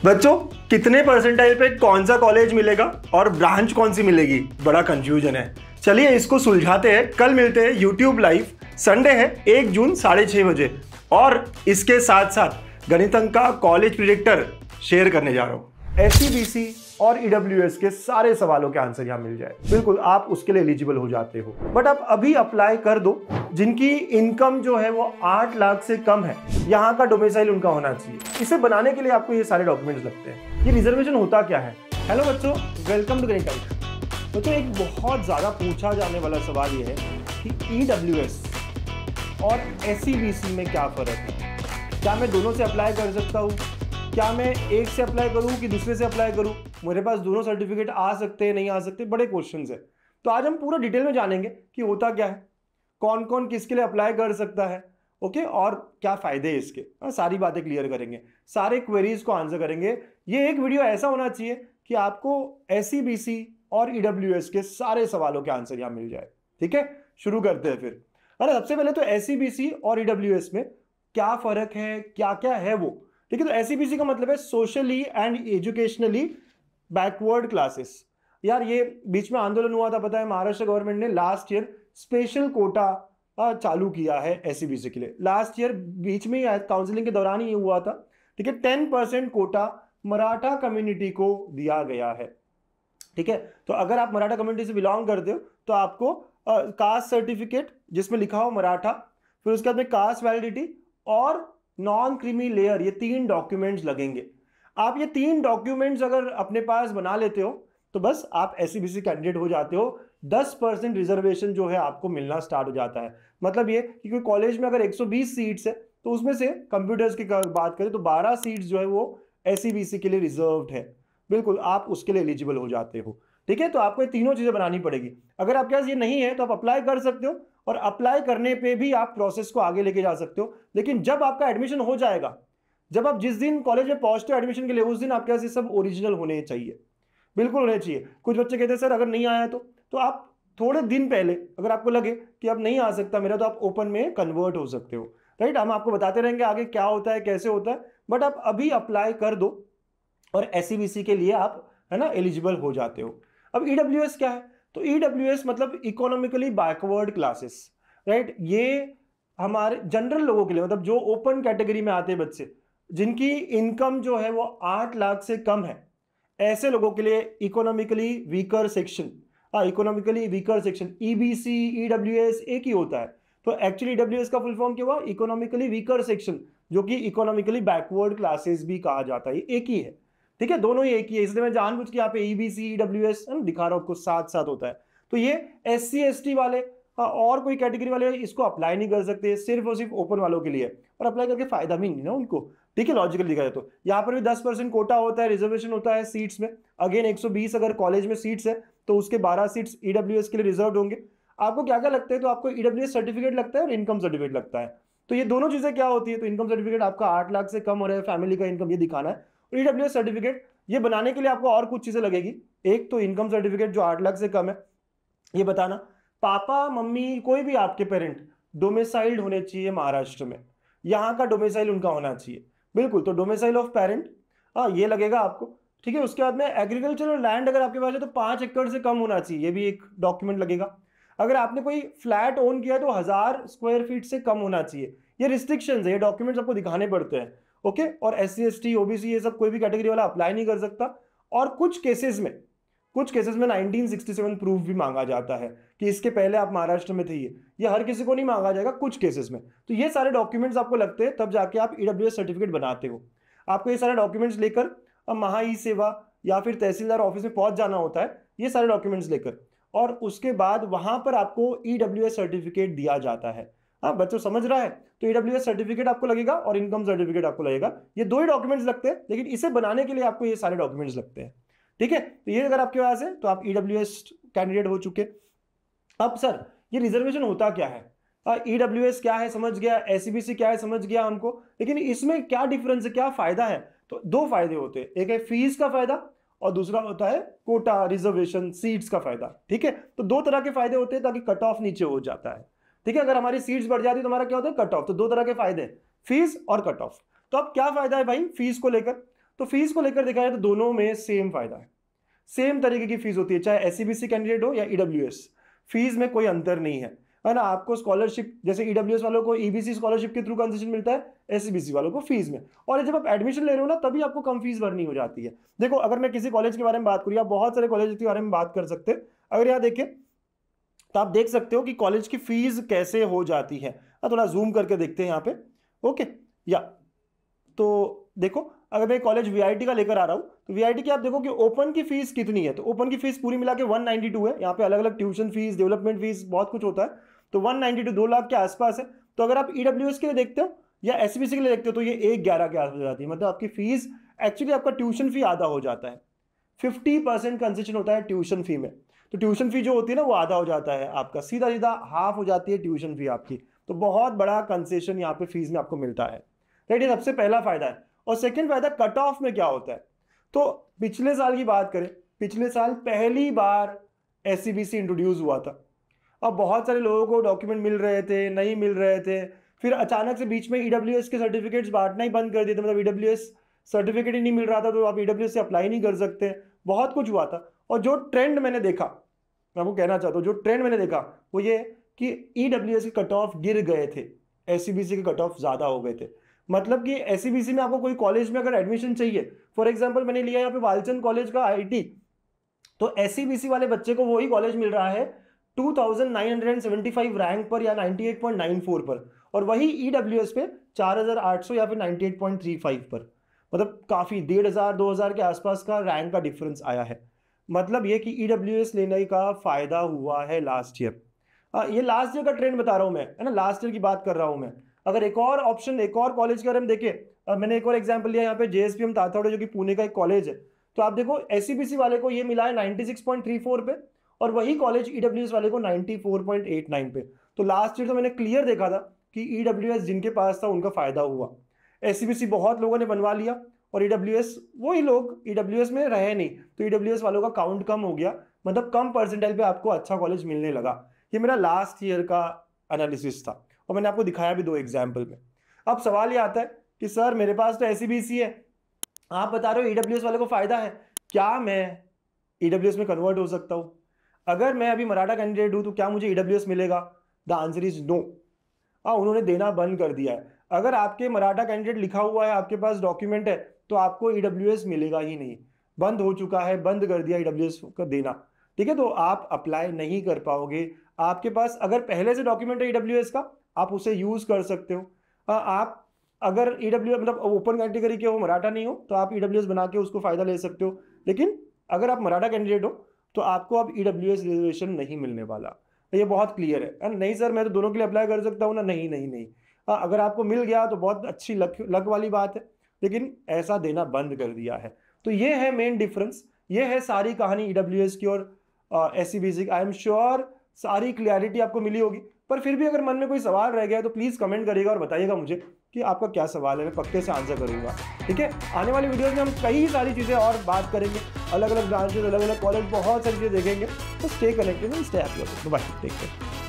बच्चों, कितने परसेंटाइल पे कौन सा कॉलेज मिलेगा और ब्रांच कौन सी मिलेगी, बड़ा कंफ्यूजन है। चलिए इसको सुलझाते हैं। कल मिलते हैं यूट्यूब लाइव। संडे है 1 जून 6:30 बजे। और इसके साथ साथ गणितंक का कॉलेज प्रेडिक्टर शेयर करने जा रहा हूं। SCBC और EWS के सारे सवालों के आंसर यहां मिल जाए। बिल्कुल आप उसके लिए एलिजिबल हो जाते हो, बट आप अभी अप्लाई कर दो जिनकी इनकम जो है वो 8 लाख से कम है। यहाँ का डोमिसाइल उनका होना चाहिए। इसे बनाने के लिए आपको ये सारे डॉक्यूमेंट्स लगते हैं। ये रिजर्वेशन होता क्या है? हेलो बच्चों, वेलकम टू गणितंक। बच्चों, एक बहुत ज्यादा पूछा जाने वाला सवाल ये है कि EWS और SCBC में क्या फर्क है। क्या मैं दोनों से अप्लाई कर सकता हूँ? क्या मैं एक से अप्लाई करूं कि दूसरे से अप्लाई करूं? मेरे पास दोनों सर्टिफिकेट आ सकते हैं, नहीं आ सकते? बड़े क्वेश्चंस है। तो आज हम पूरा डिटेल में जानेंगे कि होता क्या है, कौन कौन किसके लिए अप्लाई कर सकता है, ओके, और क्या फायदे हैं इसके। सारी बातें क्लियर करेंगे, सारे क्वेरीज को आंसर करेंगे। ये एक वीडियो ऐसा होना चाहिए कि आपको SCBC और EWS के सारे सवालों के आंसर यहाँ मिल जाए। ठीक है, शुरू करते हैं फिर। अरे सबसे पहले तो SCBC और EWS में क्या फर्क है, क्या क्या है वो। ठीक है, तो SCBC का मतलब है socially and educationally backward classes. यार ये बीच में आंदोलन हुआ था, पता है, महाराष्ट्र गवर्नमेंट ने लास्ट ईयर स्पेशल कोटा चालू किया है SCBC के लिए। लास्ट ईयर बीच में ही काउंसलिंग के दौरान ही हुआ था। ठीक है, 10% कोटा मराठा कम्युनिटी को दिया गया है। ठीक है, तो अगर आप मराठा कम्युनिटी से बिलोंग करते हो तो आपको कास्ट सर्टिफिकेट जिसमें लिखा हो मराठा, फिर उसके बाद में कास्ट वैलिडिटी और नॉन क्रीमी लेयर, ये 3 डॉक्यूमेंट्स लगेंगे। आप ये 3 डॉक्यूमेंट्स अगर अपने पास बना लेते हो तो बस आप SCBC कैंडिडेट हो जाते हो। 10% रिजर्वेशन जो है आपको मिलना स्टार्ट हो जाता है। मतलब ये कि कोई कॉलेज में अगर 120 सीट्स है तो उसमें से कंप्यूटर्स की बात करें तो 12 सीट्स जो है वो SCBC के लिए रिजर्व्ड है। बिल्कुल आप उसके लिए एलिजिबल हो जाते हो। ठीक है, तो आपको ये तीनों चीजें बनानी पड़ेगी। अगर आपके पास ये नहीं है तो आप अप्लाई कर सकते हो, और अप्लाई करने पे भी आप प्रोसेस को आगे लेके जा सकते हो। लेकिन जब आपका एडमिशन हो जाएगा, जब आप जिस दिन कॉलेज में पहुंचते हो एडमिशन के लिए, उस दिन आपके पास ये सब ओरिजिनल होने चाहिए, बिल्कुल होने चाहिए। कुछ बच्चे कहते हैं सर अगर नहीं आया तो आप थोड़े दिन पहले अगर आपको लगे कि अब नहीं आ सकता मेरा, तो आप ओपन में कन्वर्ट हो सकते हो। राइट, हम आपको बताते रहेंगे आगे क्या होता है, कैसे होता है, बट आप अभी अप्लाई कर दो और SCBC के लिए आप, है ना, एलिजिबल हो जाते हो। अब EWS क्या है? तो EWS मतलब इकोनॉमिकली बैकवर्ड क्लासेस। राइट, ये हमारे जनरल लोगों के लिए, मतलब जो ओपन कैटेगरी में आते हैं बच्चे, जिनकी इनकम जो है वो 8 लाख से कम है, ऐसे लोगों के लिए economically weaker section, economically weaker section EBC EWS एक ही होता है। तो एक्चुअली EWS का फुल फॉर्म क्या हुआ? इकोनॉमिकली वीकर सेक्शन, जो कि इकोनॉमिकली बैकवर्ड क्लासेस भी कहा जाता है। एक ही है। ठीक है, दोनों ही एक ही है, इसलिए मैं जानबूझ के यहाँ पे EBC EWS दिखा रहा हूँ, आपको साथ साथ होता है। तो ये SC ST वाले और कोई कैटेगरी वाले इसको अप्लाई नहीं कर सकते, सिर्फ और सिर्फ ओपन वालों के लिए, और अप्लाई करके फायदा भी नहीं ना उनको। ठीक है, लॉजिकल दिखा जाए तो यहाँ पर भी 10% कोटा होता है, रिजर्वेशन होता है सीट्स में। अगेन 120 अगर कॉलेज में सीट्स है तो उसके 12 सीट्स EWS के लिए रिजर्व होंगे। आपको क्या क्या लगता है? तो आपको EWS सर्टिफिकेट लगता है और इनकम सर्टिफिकेट लगता है। तो ये दोनों चीजें क्या होती है? तो इनकम सर्टिफिकेट आपका 8 लाख से कम हो रहा है, फैमिली का इनकम ये दिखाना है। और EWS सर्टिफिकेट ये बनाने के लिए आपको और कुछ चीजें लगेगी। एक तो इनकम सर्टिफिकेट जो 8 लाख से कम है, ये बताना पापा मम्मी कोई भी आपके पेरेंट डोमिसाइल्ड होने चाहिए महाराष्ट्र में, यहाँ का डोमिसाइल उनका होना चाहिए। बिल्कुल, तो डोमिसाइल ऑफ पेरेंट, ये लगेगा आपको। ठीक है, उसके बाद में एग्रीकल्चरल लैंड अगर आपके पास है तो 5 एकड़ से कम होना चाहिए, ये भी एक डॉक्यूमेंट लगेगा। अगर आपने कोई फ्लैट ओन किया तो 1000 स्क्वायर फीट से कम होना चाहिए। ये रिस्ट्रिक्शंस है, ये डॉक्यूमेंट्स आपको दिखाने पड़ते हैं। ओके, और SC ST OBC ये सब कोई भी कैटेगरी वाला अप्लाई नहीं कर सकता। और कुछ केसेस में 1967 प्रूफ भी मांगा जाता है कि इसके पहले आप महाराष्ट्र में थे। ये हर किसी को नहीं मांगा जाएगा, कुछ केसेस में। तो ये सारे डॉक्यूमेंट्स आपको लगते हैं, तब जाके आप EWS सर्टिफिकेट बनाते हो। आपको ये सारे डॉक्यूमेंट्स लेकर महा ई सेवा या फिर तहसीलदार ऑफिस में पहुंच जाना होता है, ये सारे डॉक्यूमेंट्स लेकर, और उसके बाद वहां पर आपको EWS सर्टिफिकेट दिया जाता है। हाँ बच्चों, समझ रहा है? तो EWS सर्टिफिकेट आपको लगेगा और इनकम सर्टिफिकेट आपको लगेगा। ये 2 ही डॉक्यूमेंट्स लगते हैं, लेकिन इसे बनाने के लिए आपको ये सारे डॉक्यूमेंट्स लगते हैं। ठीक है, तो ये अगर आपके पास है तो आप EWS कैंडिडेट हो चुके। अब सर ये रिजर्वेशन होता क्या है? EWS क्या है समझ गया, SCBC क्या है समझ गया हमको, लेकिन इसमें क्या डिफरेंस है, क्या फायदा है? तो 2 फायदे होते हैं, एक है फीस का फायदा और दूसरा होता है कोटा रिजर्वेशन सीट्स का फायदा। ठीक है, तो 2 तरह के फायदे होते हैं ताकि कट ऑफ नीचे हो जाता है। ठीक है, अगर हमारी सीट्स बढ़ जाती है तो हमारा क्या होता है? Cut off. तो 2 तरह के फायदे, फीस और कट ऑफ। तो अब क्या फायदा है भाई फीस को लेकर? तो फीस को लेकर देखा जाए तो दोनों में सेम फायदा है, सेम तरीके की फीस होती है, चाहे एससीबीसी कैंडिडेट हो या ईडब्ल्यूएस, फीस में कोई अंतर नहीं है ना। आपको स्कॉलरशिप जैसे ईडब्ल्यूएस वालों को ईबीसी स्कॉलरशिप के थ्रू कंसेशन मिलता है, एससीबीसी वालों को फीस में। और जब आप एडमिशन ले रहे हो ना तभी आपको कम फीस भरनी हो जाती है। देखो अगर मैं किसी कॉलेज के बारे में बात करूँ, आप बहुत सारे कॉलेज के बारे में बात कर सकते हैं, अगर यहाँ देखें तो आप देख सकते हो कि कॉलेज की फीस कैसे हो जाती है। थोड़ा जूम करके देखते हैं यहाँ पे, ओके या तो देखो अगर मैं कॉलेज वीआईटी का लेकर आ रहा हूं तो वीआईटी की आप देखो कि ओपन की फीस कितनी है, तो ओपन की फीस पूरी मिला के 192 है। यहाँ पे अलग अलग ट्यूशन फीस, डेवलपमेंट फीस, बहुत कुछ होता है, तो 192 2 लाख के आसपास है। तो अगर आप ईडब्ल्यूएस के लिए देखते हो या एसबीसी के लिए देखते हो तो ये 111 के आसपास जाती है, मतलब आपकी फीस एक्चुअली आपका ट्यूशन फी आधा हो जाता है। 50% कंसेशन होता है ट्यूशन फी में, तो ट्यूशन फी जो होती है ना वो आधा हो जाता है आपका, सीधा सीधा हाफ हो जाती है ट्यूशन फी आपकी। तो बहुत बड़ा कंसेशन यहाँ पे फीस में आपको मिलता है, राइट। ये सबसे पहला फायदा है। और सेकंड फायदा कट ऑफ में क्या होता है, तो पिछले साल की बात करें, पिछले साल पहली बार एससीबीसी इंट्रोड्यूस हुआ था। अब बहुत सारे लोगों को डॉक्यूमेंट मिल रहे थे, नहीं मिल रहे थे, फिर अचानक से बीच में ईडब्ल्यूएस के सर्टिफिकेट्स बांटना ही बंद कर दिए थे, मतलब ईडब्ल्यूएस सर्टिफिकेट ही नहीं मिल रहा था तो आप ईडब्ल्यूएस से अप्लाई नहीं कर सकते, बहुत कुछ हुआ था। और जो ट्रेंड मैंने देखा, मैं आपको कहना चाहता हूँ, जो ट्रेंड मैंने देखा वो ये कि ईडब्ल्यूएस के कट ऑफ गिर गए थे, एससीबीसी के कट ऑफ ज्यादा हो गए थे। मतलब कि एससीबीसी में आपको कोई कॉलेज में अगर एडमिशन चाहिए, फॉर एग्जांपल मैंने लिया यहाँ पे वालचंद कॉलेज का आईटी, तो एससीबीसी वाले बच्चे को वही कॉलेज मिल रहा है 2975 रैंक पर या 98.94 पर, और वही ईडब्ल्यूएस पे 4800 या फिर 98.35 पर, मतलब काफी 1500 2000 के आसपास का रैंक का डिफरेंस आया है। मतलब ये कि ईडब्ल्यूएस लेने का फायदा हुआ है लास्ट ईयर। ये लास्ट ईयर का ट्रेंड बता रहा हूं मैं, है ना, लास्ट ईयर की बात कर रहा हूं मैं। अगर एक और ऑप्शन, एक और कॉलेज के बारे में देखें, मैंने एक और एग्जांपल लिया यहाँ पे जेएसपीएम ताथावड़े जो कि पुणे का एक कॉलेज है, तो आप देखो एससीबीसी वाले को ये मिला है 96.34 पे और वही कॉलेज ईडब्ल्यूएस वाले को 94.89 पे। तो लास्ट ईयर तो मैंने क्लियर देखा था कि ईडब्ल्यूएस जिनके पास था उनका फायदा हुआ, एससीबीसी बहुत लोगों ने बनवा लिया और ईडब्ल्यूएस, वही लोग ईडब्ल्यूएस में रहे नहीं, तो ईडब्ल्यूएस वालों का काउंट कम हो गया, मतलब कम परसेंटाइल पे आपको अच्छा कॉलेज मिलने लगा। ये मेरा लास्ट ईयर का एनालिसिस था और मैंने आपको दिखाया भी 2 एग्जाम्पल में। अब सवाल ये आता है कि सर मेरे पास तो एससीबीसी है, आप बता रहे हो ईडब्ल्यूएस वाले को फायदा है, क्या मैं ईडब्ल्यूएस में कन्वर्ट हो सकता हूं? अगर मैं अभी मराठा कैंडिडेट हूं तो क्या मुझे ईडब्ल्यूएस मिलेगा? The answer is no. उन्होंने देना बंद कर दिया है। अगर आपके मराठा कैंडिडेट लिखा हुआ है, आपके पास डॉक्यूमेंट है, तो आपको ईडब्ल्यूएस मिलेगा ही नहीं, बंद हो चुका है, बंद कर दिया ईडब्ल्यूएस का देना, ठीक है। तो आप अप्लाई नहीं कर पाओगे। आपके पास अगर पहले से डॉक्यूमेंट है ईडब्ल्यूएस का, आप उसे यूज कर सकते हो। आप अगर ईडब्ल्यूएस मतलब ओपन कैटेगरी के हो, मराठा नहीं हो, तो आप ईडब्ल्यूएस बना के उसको फायदा ले सकते हो। लेकिन अगर आप मराठा कैंडिडेट हो तो आपको अब ईडब्ल्यूएस रिजर्वेशन नहीं मिलने वाला, ये बहुत क्लियर है। नहीं सर मैं तो दोनों के लिए अप्लाई कर सकता हूँ ना, नहीं नहीं नहीं। अगर आपको मिल गया तो बहुत अच्छी लक वाली बात है, लेकिन ऐसा देना बंद कर दिया है। तो ये है मेन डिफरेंस, ये है सारी कहानी ईडब्ल्यूएस की और एससीबीसी की। आई एम श्योर सारी क्लियरिटी आपको मिली होगी, पर फिर भी अगर मन में कोई सवाल रह गया है तो प्लीज़ कमेंट करिएगा और बताइएगा मुझे कि आपका क्या सवाल है, मैं पक्के से आंसर करूंगा, ठीक है। आने वाली वीडियोस में हम कई सारी चीज़ें और बात करेंगे, अलग अलग ब्रांचेस, अलग अलग कॉलेज, बहुत सारी चीज़ें देखेंगे। तो stay connected and stay happy. Bye, take care.